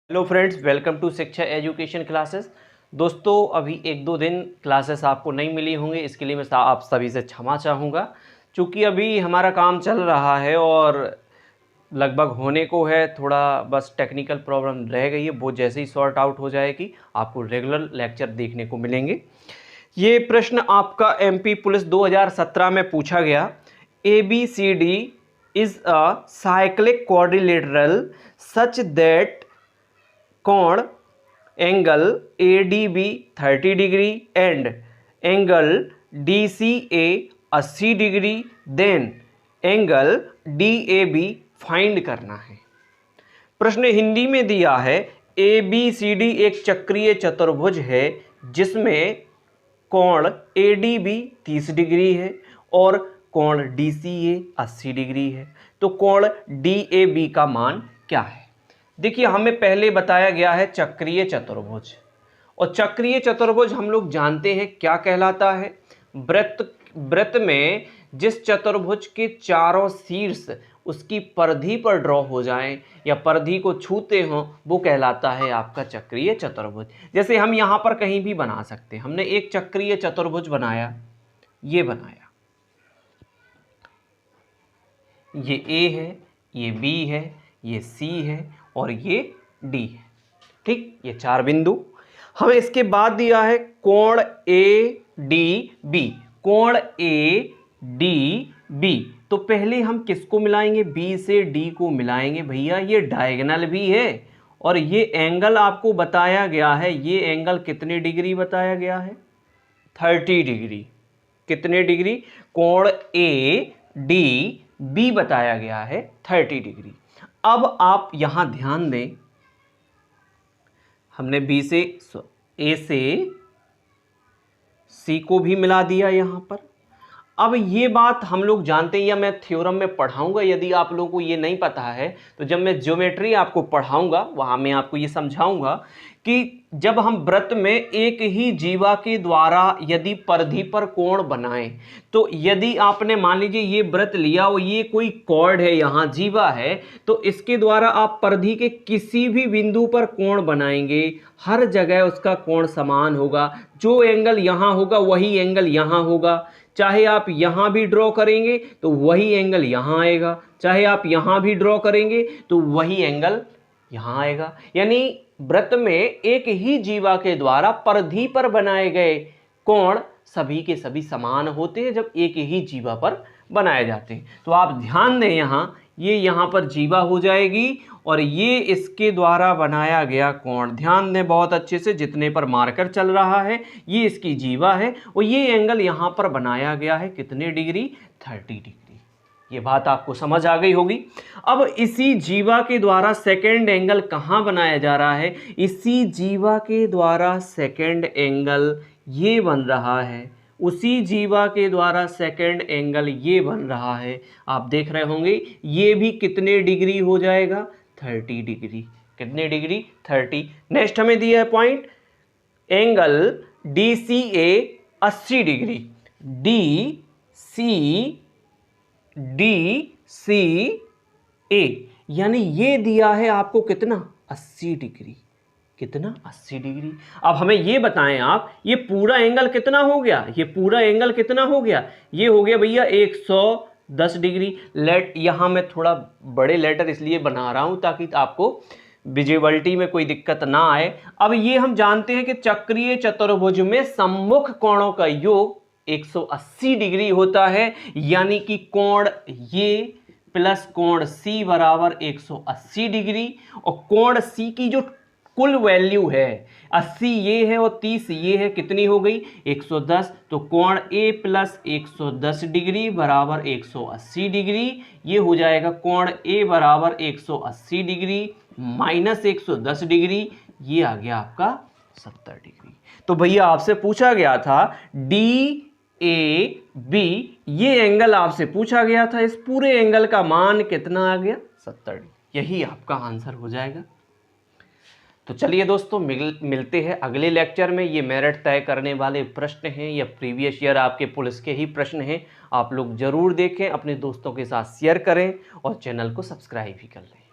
Hello friends, welcome to शिक्षा education classes. दोस्तों, अभी एक दो दिन क्लासेस आपको नहीं मिली होंगी, इसके लिए मैं आप सभी से क्षमा चाहूँगा। क्योंकि अभी हमारा काम चल रहा है और लगभग होने को है, थोड़ा बस टेक्निकल प्रॉब्लम रह गई है, वो जैसे ही सॉर्ट आउट हो जाएगी आपको रेगुलर लेक्चर देखने को मिलेंगे। ये प्रश्न आपका एमपी पुलिस 2017 में पूछा गया। ABCD is a cyclic quadrilateral such that कोण angle ADB 30 degree and angle DCA 80 degree, then angle DAB find करना है। प्रश्न हिंदी में दिया है ABCD एक चक्रीय चतुर्भुज है जिसमें कोण ADB 30 डिग्री है और कोण DCA 80 डिग्री है। तो कोण DAB का मान क्या है? देखिए, हमें पहले बताया गया है चक्रीय चतुर्भुज, और चक्रीय चतुर्भुज हम लोग जानते हैं क्या कहलाता है। वृत्त में जिस चतुर्भुज के चारों शीर्ष उसकी परिधि पर ड्रॉ हो जाएं या परिधि को छूते हों, वो कहलाता है आपका चक्रीय चतुर्भुज। जैसे हम यहाँ पर कहीं भी बना सकते हैं। हमने एक चक्रीय चतुर्भुज बनाया, ये बनाया, ये A है, ये B है, ये C है और ये D है। ठीक, ये चार बिंदु। हमें इसके बाद दिया है कोण ADB, कोण ADB। तो पहले हम किसको मिलाएंगे? B से D को मिलाएंगे। भैया, ये डायगोनल भी है और ये एंगल आपको बताया गया है। ये एंगल कितने डिग्री बताया गया है? 30 डिग्री। कितने डिग्री? कोण ADB बताया गया है 30 डिग्री। अब आप यहां ध्यान दें, हमने A से C को भी मिला दिया यहां पर। अब ये बात हम लोग जानते हैं, या मैं थ्योरम में पढ़ाऊंगा। यदि आप लोगों को ये नहीं पता है तो जब मैं ज्योमेट्री आपको पढ़ाऊंगा वहां मैं आपको ये समझाऊंगा कि जब हम वृत्त में एक ही जीवा के द्वारा यदि परिधि पर कोण बनाएं, तो यदि आपने मान लीजिए ये वृत्त लिया और ये कोई कॉर्ड है, यहाँ जीवा है, तो इसके द्वारा आप परिधि के किसी भी बिंदु पर कोण बनाएंगे, हर जगह उसका कोण समान होगा। जो एंगल यहाँ होगा वही एंगल यहाँ होगा। चाहे आप यहां भी ड्रॉ करेंगे तो वही एंगल यहां आएगा, चाहे आप यहां भी ड्रॉ करेंगे तो वही एंगल यहां आएगा। यानी वृत्त में एक ही जीवा के द्वारा परिधि पर बनाए गए कोण सभी के सभी समान होते हैं जब एक ही जीवा पर बनाए जाते हैं। तो आप ध्यान दें, ये यहाँ पर जीवा हो जाएगी और ये इसके द्वारा बनाया गया कोण। ध्यान दें बहुत अच्छे से, जितने पर मार्कर चल रहा है ये इसकी जीवा है और ये एंगल यहाँ पर बनाया गया है कितने डिग्री? 30 डिग्री। ये बात आपको समझ आ गई होगी। अब इसी जीवा के द्वारा सेकेंड एंगल कहाँ बनाया जा रहा है? इसी जीवा के द्वारा सेकेंड एंगल ये बन रहा है, उसी जीवा के द्वारा सेकेंड एंगल ये बन रहा है। आप देख रहे होंगे ये भी कितने डिग्री हो जाएगा? 30 डिग्री। कितने डिग्री? 30। नेक्स्ट हमें दिया है point, angle DCA 80 degree. DCA यानी ये दिया है आपको कितना? 80 डिग्री। कितना? 80 डिग्री। अब हमें ये बताएं आप, ये पूरा एंगल कितना हो गया? ये पूरा एंगल कितना हो गया? ये हो गया भैया 110 डिग्री। यहां मैं थोड़ा बड़े लेटर इसलिए बना रहा हूं ताकि आपको विजिबिलिटी में कोई दिक्कत ना आए। अब ये हम जानते हैं कि चक्रीय चतुर्भुज में सम्मुख कोणों का योग 180 डिग्री होता है, यानी कि कोण ये प्लस कोण C बराबर 180 डिग्री। और कोण C की जो कुल वैल्यू है 80 ये है और 30 ये है, कितनी हो गई? 110। तो कोण A प्लस 110 डिग्री बराबर 180 डिग्री। ये हो जाएगा कोण A बराबर 180 डिग्री माइनस 110 डिग्री, ये आ गया आपका 70 डिग्री। तो भैया आपसे पूछा गया था DAB, ये एंगल आपसे पूछा गया था, इस पूरे एंगल का मान कितना आ गया? 70 डिग्री। यही आपका आंसर हो जाएगा। तो चलिए दोस्तों, मिलते हैं अगले लेक्चर में। ये मेरिट तय करने वाले प्रश्न हैं या प्रीवियस ईयर आपके पुलिस के ही प्रश्न हैं। आप लोग जरूर देखें, अपने दोस्तों के साथ शेयर करें और चैनल को सब्सक्राइब भी कर लें।